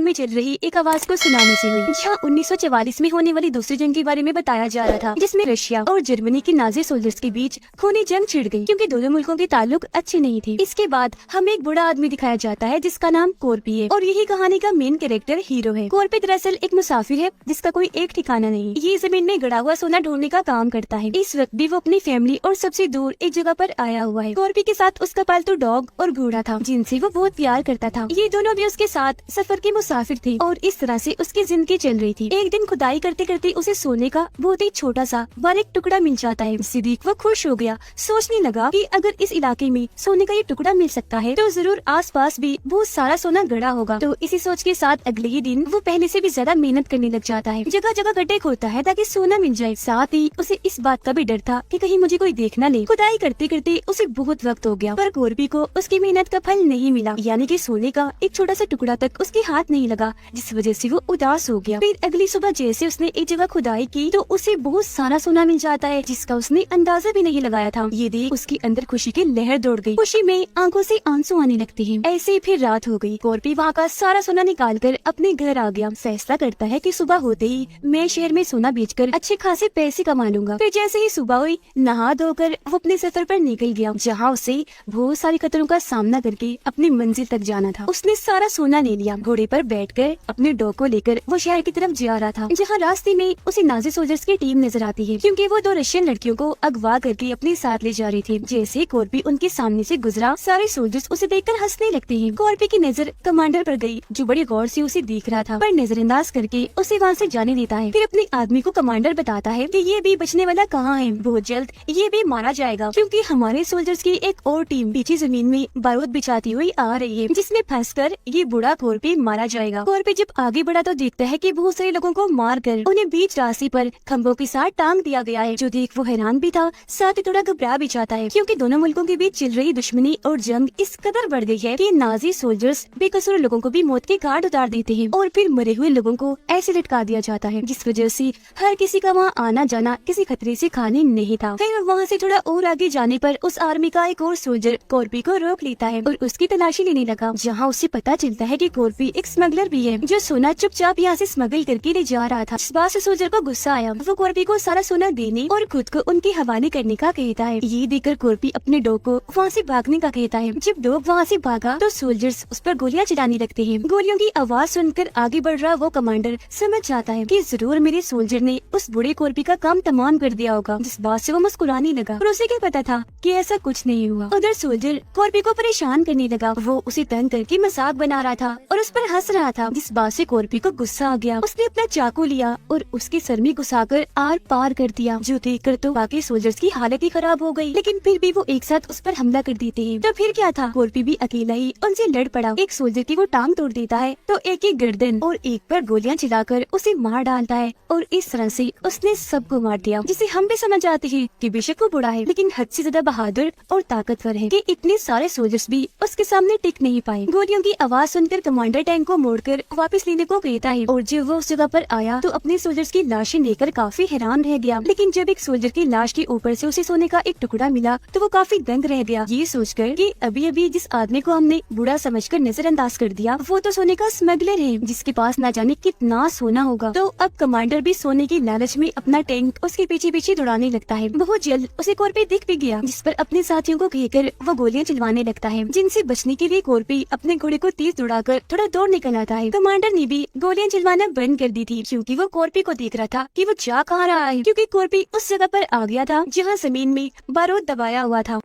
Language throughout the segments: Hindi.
में चल रही एक आवाज को सुनाने से हुई, जहाँ 1944 में होने वाली दूसरी जंग के बारे में बताया जा रहा था, जिसमें रशिया और जर्मनी के नाजी सोल्जर्स के बीच खूनी जंग छिड़ गई क्योंकि दोनों मुल्कों के ताल्लुक अच्छे नहीं थे। इसके बाद हमें एक बड़ा आदमी दिखाया जाता है जिसका नाम कोर्पी है और यही कहानी का मेन कैरेक्टर हीरो है। कोर्पी दरअसल एक मुसाफिर है जिसका कोई एक ठिकाना नहीं। ये जमीन में गड़ा हुआ सोना ढूंढने का काम करता है। इस वक्त भी वो अपनी फैमिली और सबसे दूर एक जगह पर आया हुआ है। कोर्पी के साथ उसका पालतू डॉग और घोड़ा था जिनसे वो बहुत प्यार करता था। ये दोनों भी उसके साथ सफर के मुसाफिर थे और इस तरह से उसकी जिंदगी चल रही थी। एक दिन खुदाई करते करते उसे सोने का बहुत ही छोटा सा बारीक टुकड़ा मिल जाता है। जिसे देख वो खुश हो गया, सोचने लगा कि अगर इस इलाके में सोने का ये टुकड़ा मिल सकता है तो जरूर आसपास भी बहुत सारा सोना गड़ा होगा। तो इसी सोच के साथ अगले ही दिन वो पहले से भी ज्यादा मेहनत करने लग जाता है। जगह जगह गड्ढे खोदता है ताकि सोना मिल जाए। साथ ही उसे इस बात का भी डर था कि कहीं मुझे कोई देख न ले। खुदाई करते करते उसे बहुत वक्त हो गया पर कोर्पी को उसकी मेहनत का फल नहीं मिला, यानी कि सोने का एक छोटा सा टुकड़ा तक उसके हाथ नहीं लगा, जिस वजह से वो उदास हो गया। फिर अगली सुबह जैसे उसने एक जगह खुदाई की तो उसे बहुत सारा सोना मिल जाता है जिसका उसने अंदाजा भी नहीं लगाया था। ये देख उसके अंदर खुशी की लहर दौड़ गई। खुशी में आंखों से आंसू आने लगते हैं। ऐसे ही फिर रात हो गई। कोर्पी वहाँ का सारा सोना निकाल कर अपने घर आ गया। फैसला करता है कि सुबह होते ही मैं शहर में सोना बेचकर अच्छे खासे पैसे कमा लूंगा। फिर जैसे ही सुबह हुई नहा धोकर वो अपने सफर पर निकल गया, जहाँ उसे बहुत सारे खतरों का सामना करके अपनी मंजिल तक जाना था। उसने सारा सोना ले लिया। घोड़े पर बैठकर अपने डॉग को लेकर वो शहर की तरफ जा रहा था, जहाँ रास्ते में उसे नाजी सोल्जर्स की टीम नजर आती है क्योंकि वो दो रशियन लड़कियों को अगवा करके अपने साथ ले जा रही थी। जैसे कोर्पी उनके सामने से गुजरा, सारे सोल्जर्स उसे देखकर हंसने लगते हैं। कोर्पी की नजर कमांडर पर गई जो बड़ी गौर से उसे देख रहा था, पर नजरअंदाज करके उसे वहाँ से जाने देता है। फिर अपने आदमी को कमांडर बताता है कि ये भी बचने वाला कहाँ है, बहुत जल्द ये भी मारा जाएगा क्योंकि हमारे सोल्जर्स की एक और टीम पीछे जमीन में बारूद बिछाती हुई आ रही है, जिसमें फंसकर ये बूढ़ा कोर्पी मारा जाएगा। कोर्पी जब आगे बढ़ा तो देखता है कि बहुत सारे लोगों को मारकर उन्हें बीच रास्ते पर खंभों के साथ टांग दिया गया है, जो देख वो हैरान भी था, साथ ही थोड़ा घबरा भी जाता है क्योंकि दोनों मुल्कों के बीच चल रही दुश्मनी और जंग इस कदर बढ़ गई है कि नाजी सोल्जर्स बेकसूर लोगों को भी मौत के घाट उतार देते हैं और फिर मरे हुए लोगों को ऐसे लटका दिया जाता है, जिस वजह से हर किसी का वहाँ आना जाना किसी खतरे से खाली नहीं था। फिर वहाँ से थोड़ा और आगे जाने पर उस आर्मी का एक और सोल्जर कोर्पी को रोक लेता है और उसकी तलाशी लेने लगा, जहाँ उसे पता चलता है कि कोर्पी एक स्मगलर भी है जो सोना चुपचाप यहाँ से स्मगल करके ले जा रहा था। इस बात से सोल्जर को गुस्सा आया। वो कोर्पी को सारा सोना देने और खुद को उनके हवाले करने का कहता है। ये देखकर कोर्पी अपने डॉग को वहाँ से भागने का कहता है। जब डॉग वहाँ से भागा तो सोल्जर्स उस पर गोलियां चलाने लगते हैं। गोलियों की आवाज सुनकर आगे बढ़ रहा वो कमांडर समझ जाता है कि जरूर मेरे सोल्जर ने उस बूढ़े कोर्पी का काम तमाम कर दिया होगा, जिस बात से वो मुस्कुराने लगा। और उसे क्या पता था कि ऐसा कुछ नहीं हुआ। उधर सोल्जर कोर्पी को परेशान करने लगा। वो उसे तंग करके मजाक बना रहा था और उस पर हंस रहा था, जिस बात से कोर्पी को गुस्सा आ गया। उसने अपना चाकू लिया और उसके सर में घुसाकर आर पार कर दिया, जो देखकर तो बाकी सोल्जर्स की हालत ही खराब हो गई। लेकिन फिर भी वो एक साथ उस पर हमला कर देते हैं। तो फिर क्या था, कोर्पी भी अकेला ही उनसे लड़ पड़ा। एक सोल्जर की वो टांग तोड़ देता है तो एक की गर्दन और एक पर गोलियां चलाकर उसे मार डालता है और इस तरह से उसने सबको मार दिया, जिसे हम भी समझ जाते हैं कि बेशक वो बुरा है लेकिन हद से ज्यादा बहादुर और ताकतवर है कि इतने सारे सोल्जर्स भी उसके सामने टिक नहीं पाए। गोलियों की आवाज सुनकर कमांडर टैंक को मोड़कर वापस लेने को कहता है और जब वो उस जगह पर आया तो अपने सोल्जर्स की लाशें लेकर काफी हैरान रह गया। लेकिन जब एक सोल्जर की लाश के ऊपर से उसे सोने का एक टुकड़ा मिला तो वो काफी दंग रह गया, ये सोचकर कि अभी अभी जिस आदमी को हमने बूढ़ा समझकर नजरअंदाज कर दिया वो तो सोने का स्मगलर है, जिसके पास न जाने कितना सोना होगा। तो अब कमांडर भी सोने की लालच में अपना टैंक उसके पीछे पीछे दौड़ाने लगता है। बहुत जल्द उसे कोर्पी दिख भी गया, जिस पर अपने साथियों को कहकर वो गोलियां चलवाने लगता है, जिनसे बचने के लिए कोर्पी अपने घोड़े को तेज दौड़ाकर थोड़ा दौड़ निकल आता है। कमांडर ने भी गोलियां चलवाना बंद कर दी थी क्योंकि वो कोर्पी को देख रहा था कि वो जा कहाँ रहा है, क्योंकि कोर्पी उस जगह पर आ गया था जहाँ जमीन में बारूद दबाया हुआ था।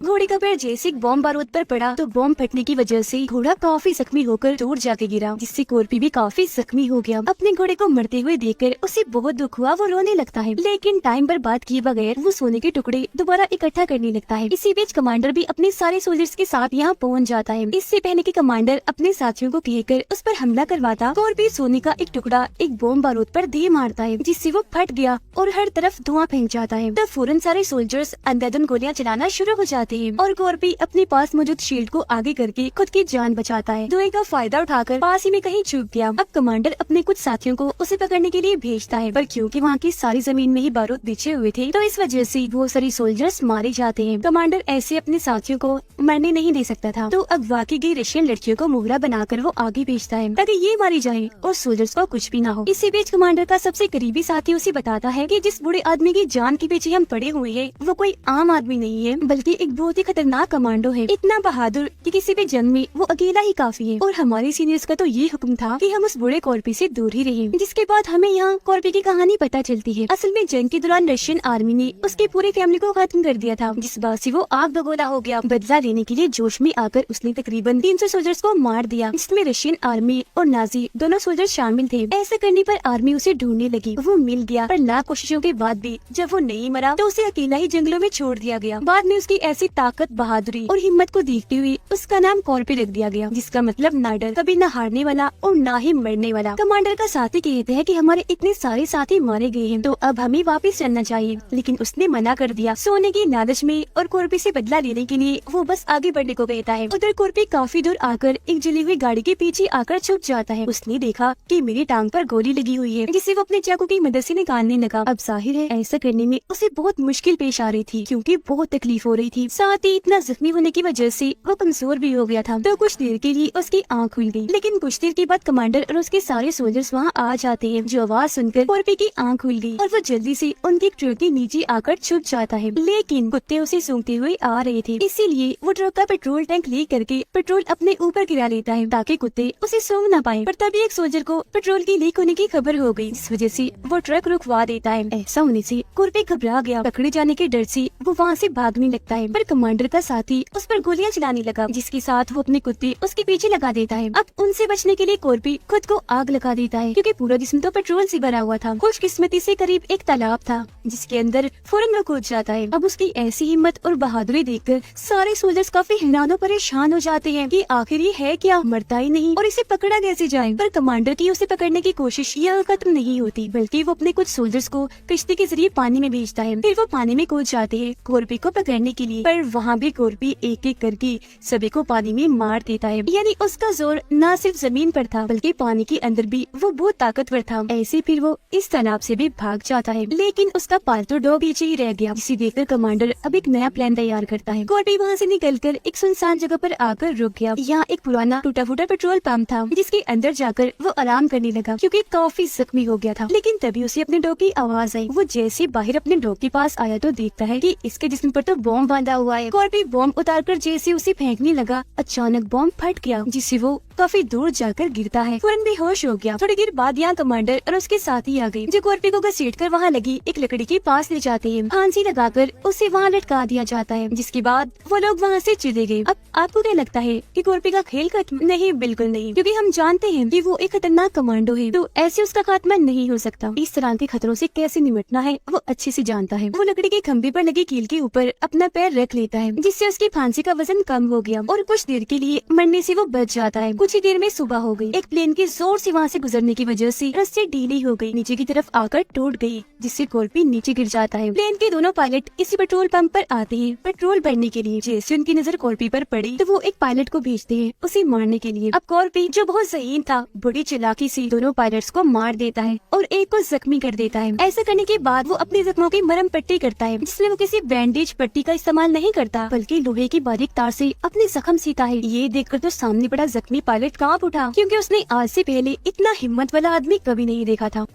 घोड़े का पैर जैसे बॉम्ब बारूद पर पड़ा तो बॉम्ब फटने की वजह से घोड़ा काफी जख्मी होकर दूर जाके गिरा, जिससे कोर्पी भी काफी जख्मी हो गया। अपने घोड़े को मरते हुए देखकर उसे बहुत दुख हुआ, वो रोने लगता है। लेकिन टाइम पर बात किए बगैर वो सोने के टुकड़े दोबारा इकट्ठा करने लगता है। इसी बीच कमांडर भी अपने सारे सोल्जर्स के साथ यहाँ पहुँच जाता है। इससे पहले कि कमांडर अपने साथियों को कहकर उस पर हमला करवाता, कोर्पी सोने का एक टुकड़ा एक बॉम्ब बारूद पर दे मारता है, जिससे वो फट गया और हर तरफ धुआं फेंक जाता है। तब फौरन सारे सोल्जर्स अंधाधुंध गोलियां चलाना शुरू हो जाते जाते हैं और कॉर्पी अपने पास मौजूद शील्ड को आगे करके खुद की जान बचाता है। धुएं का फायदा उठाकर पास ही में कहीं छुप गया। अब कमांडर अपने कुछ साथियों को उसे पकड़ने के लिए भेजता है, पर क्योंकि वहाँ की सारी जमीन में ही बारूद बिछे हुए थे तो इस वजह से बहुत सारी सोल्जर्स मारे जाते हैं। कमांडर ऐसे अपने साथियों को मरने नहीं दे सकता था, तो अगवा की गई रशियन लड़कियों को मोहरा बनाकर वो आगे भेजता है ताकि ये मारी जाए और सोल्जर्स को कुछ भी ना हो। इसी बीच कमांडर का सबसे करीबी साथी उसे बताता है कि जिस बूढ़े आदमी की जान के पीछे हम पड़े हुए हैं वो कोई आम आदमी नहीं है, बल्कि एक बहुत ही खतरनाक कमांडो है, इतना बहादुर कि किसी भी जंग में वो अकेला ही काफी है। और हमारे सीनियर्स का तो ये हुक्म था कि हम उस बूढ़े कॉर्पी से दूर ही रहें। जिसके बाद हमें यहाँ कॉर्पी की कहानी पता चलती है। असल में जंग के दौरान रशियन आर्मी ने उसकी पूरी फैमिली को खत्म कर दिया था, जिस बात से वो आग बगोला हो गया। बदला लेने के लिए जोश में आकर उसने तकरीबन 300 सोल्जर्स को मार दिया, जिसमें रशियन आर्मी और नाजी दोनों सोल्जर शामिल थे। ऐसा करने पर आर्मी उसे ढूंढने लगी, वो मिल गया, पर लाख कोशिशों के बाद भी जब वो नहीं मरा तो उसे अकेला ही जंगलों में छोड़ दिया गया। बाद में उसकी ऐसी ताकत, बहादुरी और हिम्मत को देखते हुए उसका नाम कॉर्पी रख दिया गया, जिसका मतलब ना डर, कभी न हारने वाला और ना ही मरने वाला। कमांडर का साथी कहते हैं कि हमारे इतने सारे साथी मारे गए हैं तो अब हमें वापस चलना चाहिए, लेकिन उसने मना कर दिया। सोने की लालच में और कॉर्पी से बदला लेने के लिए वो बस आगे बढ़ने को कहता है। उधर कॉर्पी काफी दूर आकर एक जली हुई गाड़ी के पीछे आकर छुप जाता है। उसने देखा कि मेरी टांग पर गोली लगी हुई है, जिसे वो अपने चाकू की मदद से निकालने लगा। अब जाहिर है ऐसा करने में उसे बहुत मुश्किल पेश आ रही थी, क्योंकि बहुत तकलीफ हो रही थी। साथ ही इतना जख्मी होने की वजह से वो कमजोर भी हो गया था। तो कुछ देर के लिए उसकी आंख खुल गई, लेकिन कुछ देर के बाद कमांडर और उसके सारे सोल्जर्स वहाँ आ जाते हैं। जो आवाज सुनकर कॉर्पी की आंख खुल गई और वो जल्दी से उनके ट्रक के नीचे आकर छुप जाता है, लेकिन कुत्ते उसे सूंघते हुए आ रहे थे, इसीलिए वो ट्रक का पेट्रोल टैंक लीक करके पेट्रोल अपने ऊपर गिरा लेता है ताकि कुत्ते उसे सूंघ न पाए। पर तभी एक सोल्जर को पेट्रोल की लीक होने की खबर हो गई, इस वजह से वो ट्रक रुकवा देता है। ऐसा होने से कॉर्पी घबरा गया, पकड़े जाने के डर से वो वहाँ से भागने लगता है, पर कमांडर का साथी उस पर गोलियां चलाने लगा, जिसके साथ वो अपने कुत्ते उसके पीछे लगा देता है। अब उनसे बचने के लिए कॉर्पी खुद को आग लगा देता है, क्योंकि पूरा जिस्म तो पेट्रोल से भरा हुआ था। खुशकिस्मती से करीब एक तालाब था, जिसके अंदर फौरन वो कूद जाता है। अब उसकी ऐसी हिम्मत और बहादुरी देखकर सारे सोल्जर्स काफी हैरान परेशान हो जाते हैं कि आखिर ये है क्या, मरता ही नहीं और इसे पकड़ा कैसे जाए। पर कमांडर की उसे पकड़ने की कोशिश यह खत्म नहीं होती, बल्कि वो अपने कुछ सोल्जर्स को कश्ती के जरिए पानी में भेजता है। फिर वो पानी में कूद जाते हैं कॉर्पी को पकड़ने के लिए, पर वहाँ भी कॉर्पी एक एक करके सभी को पानी में मार देता है। यानी उसका जोर न सिर्फ जमीन पर था बल्कि पानी के अंदर भी वो बहुत ताकतवर था। ऐसे फिर वो इस तालाब से भी भाग जाता है, लेकिन उसका पालतू डॉग पीछे ही रह गया, जिसे देखकर कमांडर अब एक नया प्लान तैयार करता है। कॉर्पी वहाँ से निकलकर एक सुनसान जगह पर आकर रुक गया। यहाँ एक पुराना टूटा फूटा पेट्रोल पंप था, जिसके अंदर जाकर वो आराम करने लगा, क्योंकि काफी जख्मी हो गया था। लेकिन तभी उसे अपने डॉग की आवाज आई। वो जैसे बाहर अपने डॉग के पास आया तो देखता है कि इसके जिस्म पर तो बॉम्ब बांधा हुआ है। कॉर्पी बॉम्ब उतारकर जैसे उसे फेंकने लगा, अचानक बॉम्ब फट गया, जिससे वो काफी दूर जाकर गिरता है। फौरन बेहोश हो गया। थोड़ी देर बाद यहाँ कमांडर और उसके साथी आ गए, जो कॉर्पी को घसीटकर वहाँ लगी एक लकड़ी के पास ले जाते हैं। फांसी लगाकर उसे वहाँ लटका दिया जाता है, जिसके बाद वो लोग वहाँ से चले गए। अब आपको क्या लगता है कि कॉर्पी का खेल खत्म? नहीं, बिल्कुल नहीं, क्योंकि हम जानते हैं कि वो एक खतरनाक कमांडो है, तो ऐसे उसका खात्मा नहीं हो सकता। इस तरह के खतरों से कैसे निपटना है वो अच्छे से जानता है। वो लकड़ी के खंभे पर लगी कील के ऊपर अपना पैर रख लेता है, जिससे उसकी फांसी का वजन कम हो गया और कुछ देर के लिए मरने से वो बच जाता है। कुछ ही देर में सुबह हो गई। एक प्लेन के जोर से वहाँ से गुजरने की वजह से रस्सी ढीली हो गई, नीचे की तरफ आकर टूट गई, जिससे कॉर्पी नीचे गिर जाता है। प्लेन के दोनों पायलट इसी पेट्रोल पंप पर आते हैं पेट्रोल भरने के लिए। जैसे उनकी नजर कॉर्पी पर पड़ी तो वो एक पायलट को भेजते हैं उसे मारने के लिए। अब कॉर्पी, जो बहुत ज़हीन था, बड़ी चालाकी से दोनों पायलट्स को मार देता है और एक को जख्मी कर देता है। ऐसा करने के बाद वो अपने जख्मों की मरहम पट्टी करता है, जिसमें वो किसी बैंडेज पट्टी का इस्तेमाल नहीं करता, बल्कि लोहे की बारीक तार से अपने जख्म सीता है। ये देखकर तो सामने पड़ा जख्मी पायलट कांप उठा, क्योंकि उसने आज से पहले इतना हिम्मत वाला आदमी कभी नहीं देखा था।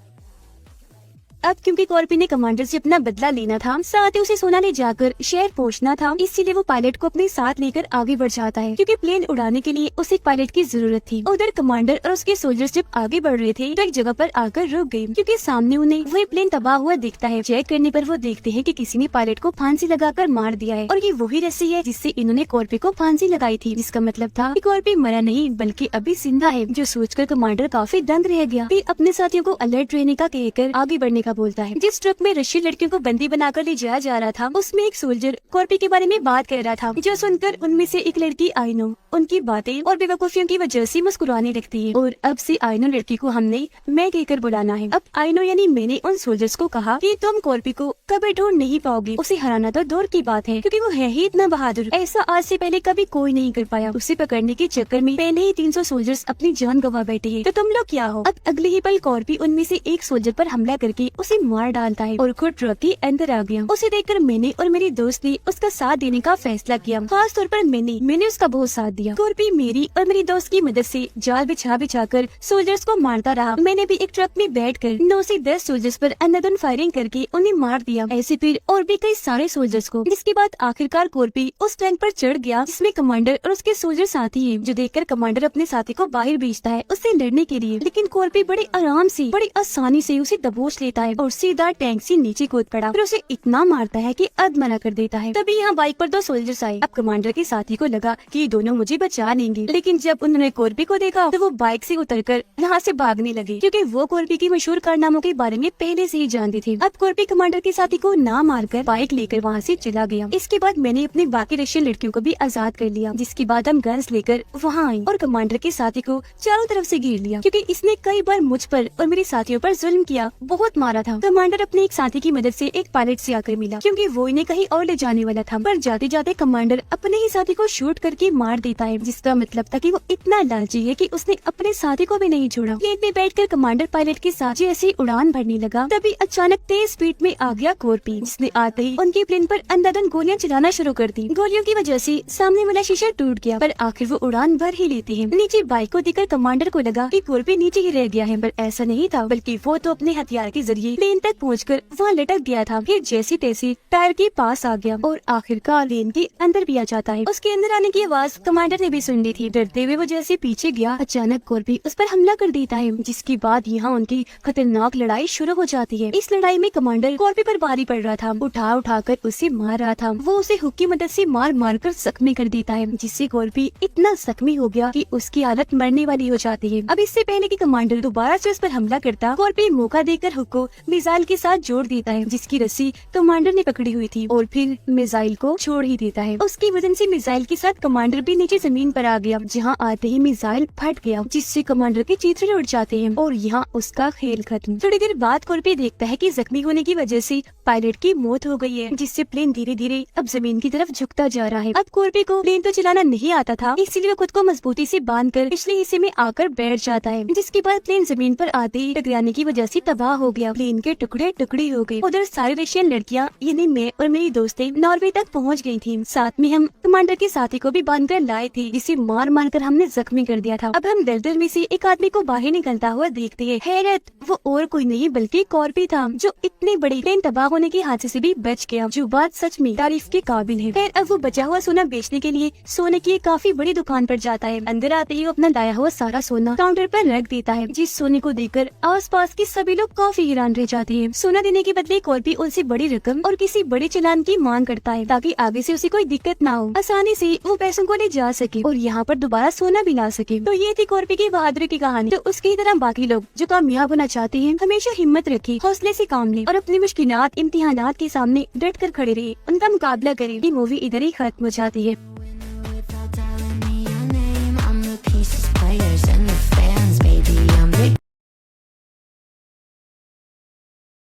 अब क्योंकि कॉर्पी ने कमांडर से अपना बदला लेना था, साथ ही उसे सोना ले जाकर शहर पहुंचना था, इसीलिए वो पायलट को अपने साथ लेकर आगे बढ़ जाता है, क्योंकि प्लेन उड़ाने के लिए उसे एक पायलट की जरूरत थी। उधर कमांडर और उसके सोल्जर्स जब आगे बढ़ रहे थे तो एक जगह पर आकर रुक गए, क्योंकि सामने उन्हें वही प्लेन तबाह हुआ दिखता है। चेक करने पर वो देखते हैं कि किसी ने पायलट को फांसी लगाकर मार दिया है, और ये वही रस्सी है जिससे इन्होंने कॉर्पी को फांसी लगाई थी, जिसका मतलब था कि कॉर्पी मरा नहीं बल्कि अभी जिंदा है। जो सोचकर कमांडर काफी दंग रह गया। फिर अपने साथियों को अलर्ट रहने का कहकर आगे बढ़ने का बोलता है। जिस ट्रक में रशियन लड़कियों को बंदी बनाकर ले जाया जा रहा था, उसमें एक सोल्जर कॉर्पी के बारे में बात कर रहा था, जो सुनकर उनमें से एक लड़की आइनो उनकी बातें और बेवकूफियों की वजह से मुस्कुराने लगती है। और अब से आइनो लड़की को हमने मैं कहकर बुलाना है। अब आइनो यानी मैंने उन सोल्जर्स को कहा कि तुम कॉर्पी को कभी ढूंढ नहीं पाओगे, उसे हराना तो दूर की बात है, क्योंकि वो है ही इतना बहादुर। ऐसा आज से पहले कभी कोई नहीं कर पाया। उसे पकड़ने के चक्कर में पहले ही 300 सोल्जर्स अपनी जान गंवा बैठे हैं, तो तुम लोग क्या हो। अब अगले ही पल कॉर्पी उनमें से एक सोल्जर पर हमला करके उसे मार डालता है और खुद ट्रक के अंदर आ गया। उसे देखकर मैंने और मेरी दोस्त ने उसका साथ देने का फैसला किया। खास तौर पर मैंने उसका बहुत साथ दिया। कॉर्पी मेरी और मेरी दोस्त की मदद से जाल बिछा कर सोल्जर्स को मारता रहा। मैंने भी एक ट्रक में बैठकर 9 से 10 सोल्जर्स पर अंधाधुंध फायरिंग करके उन्हें मार दिया। ऐसे फिर और भी कई सारे सोल्जर्स को, जिसके बाद आखिरकार कॉर्पी उस टैंक पर चढ़ गया जिसमें कमांडर और उसके सोल्जर साथी हैं, जो देखकर कमांडर अपने साथी को बाहर भेजता है उससे लड़ने के लिए। लेकिन कॉर्पी बड़े आराम से, बड़ी आसानी से उसे दबोच लेता है और सीधा टैंक से नीचे कूद पड़ा। फिर उसे इतना मारता है कि अधमरा कर देता है। तभी यहाँ बाइक पर 2 सोल्जर्स आए। अब कमांडर के साथी को लगा कि ये दोनों मुझे बचा लेंगे, लेकिन जब उन्होंने कॉर्पी को देखा तो वो बाइक से उतरकर यहाँ से भागने लगे, क्योंकि वो कॉर्पी की मशहूर कारनामों के बारे में पहले से ही जानती थी। अब कॉर्पी कमांडर के साथी को ना मारकर बाइक लेकर वहाँ से चला गया। इसके बाद मैंने अपनी बाकी रशियन लड़कियों को भी आजाद कर लिया, जिसके बाद हम गन्स लेकर वहाँ आए और कमांडर के साथी को चारों तरफ से घेर लिया, क्योंकि इसने कई बार मुझ पर और मेरे साथियों पर जुल्म किया, बहुत मारा था। कमांडर अपने एक साथी की मदद से एक पायलट से आकर मिला, क्योंकि वो इन्हें कहीं और ले जाने वाला था, पर जाते जाते कमांडर अपने ही साथी को शूट करके मार देता है, जिसका मतलब था कि वो इतना लालची है कि उसने अपने साथी को भी नहीं छोड़ा। प्लेन में बैठकर कमांडर पायलट के साथ जैसे उड़ान भरने लगा, तभी अचानक तेज स्पीड में आ गया कॉर्पी, जिसने आते ही उनके प्लेन पर अंधाधुंध गोलियां चलाना शुरू कर दी। गोलियों की वजह से सामने वाला शीशा टूट गया, पर आखिर वो उड़ान भर ही लेते हैं। नीचे बाइक को देखकर कमांडर को लगा कि कॉर्पी नीचे ही रह गया है, पर ऐसा नहीं था, बल्कि वो तो अपने हथियार के जरिए प्लेन तक पहुंचकर वहाँ लटक गया था। फिर जैसे तैसे टायर के पास आ गया और आखिरकार प्लेन के अंदर भी आ जाता है। उसके अंदर आने की आवाज कमांडर ने भी सुन ली थी। डरते हुए वो जैसे पीछे गया, अचानक कॉर्पी उस पर हमला कर देता है, जिसके बाद यहाँ उनकी खतरनाक लड़ाई शुरू हो जाती है। इस लड़ाई में कमांडर कॉर्पी पर भारी पड़ रहा था, उठा कर उसे मार रहा था। वो उसे हुक की मदद से मार कर जख्मी कर देता है, जिससे कॉर्पी इतना जख्मी हो गया कि उसकी हालत मरने वाली हो जाती है। अब इससे पहले कि कमांडर दोबारा से उस पर हमला करता, कॉर्पी मौका देकर हुक को मिसाइल के साथ जोड़ देता है, जिसकी रस्सी कमांडर ने पकड़ी हुई थी, और फिर मिसाइल को छोड़ ही देता है। उसकी वजन से मिसाइल के साथ कमांडर भी नीचे जमीन पर आ गया, जहाँ आते ही मिसाइल फट गया, जिससे कमांडर के चित्रे उड़ जाते हैं और यहाँ उसका खेल खत्म। थोड़ी देर बाद कॉर्पी देखता है कि जख्मी होने की वजह से पायलट की मौत हो गई है, जिससे प्लेन धीरे धीरे अब जमीन की तरफ झुकता जा रहा है। अब कॉर्पी को प्लेन तो चलाना नहीं आता था, इसलिए वो खुद को मजबूती से बांधकर पिछले हिस्से में आकर बैठ जाता है, जिसके बाद प्लेन जमीन पर आते ही टकराने की वजह से तबाह हो गया। प्लेन के टुकड़े टुकड़े हो गए। उधर सारी रशियन लड़कियां यानी मैं और मेरी दोस्तें नॉर्वे तक पहुंच गई थी। साथ में हम कमांडर के साथी को भी बांधकर लाए थे, जिसे मार कर हमने जख्मी कर दिया था। अब हम दलदल में से एक आदमी को बाहर निकलता हुआ देखते हैं। हैरत, वो और कोई नहीं बल्कि कॉर्पी था, जो इतने बड़े प्लेन तबाह होने के हादसे से भी बच गया, जो बात सच में तारीफ के काबिल है। फिर अब वो बचा हुआ सोना बेचने के लिए सोने की एक काफी बड़ी दुकान पर जाता है। अंदर आते ही वो अपना लाया हुआ सारा सोना काउंटर पर रख देता है, जिस सोने को देखकर आसपास के सभी लोग काफी हैरान रह जाते हैं। सोना देने के बदले कॉर्पी उनसे बड़ी रकम और किसी बड़े चालान की मांग करता है, ताकि आगे से उसे कोई दिक्कत ना हो, आसानी से वो पैसों को ले जा सके और यहाँ पर दोबारा सोना भी ला सके। तो ये थी कॉर्पी की बहादुरी की कहानी। तो उसकी तरह बाकी लोग जो कामयाब होना चाहते हैं, हमेशा हिम्मत रखें, हौसले से काम लें और अपनी मुश्किलात इम्तिहानात के सामने डट कर खड़े रहे, उनका मुकाबला करें। ये मूवी इधर ही खत्म हो जाती है।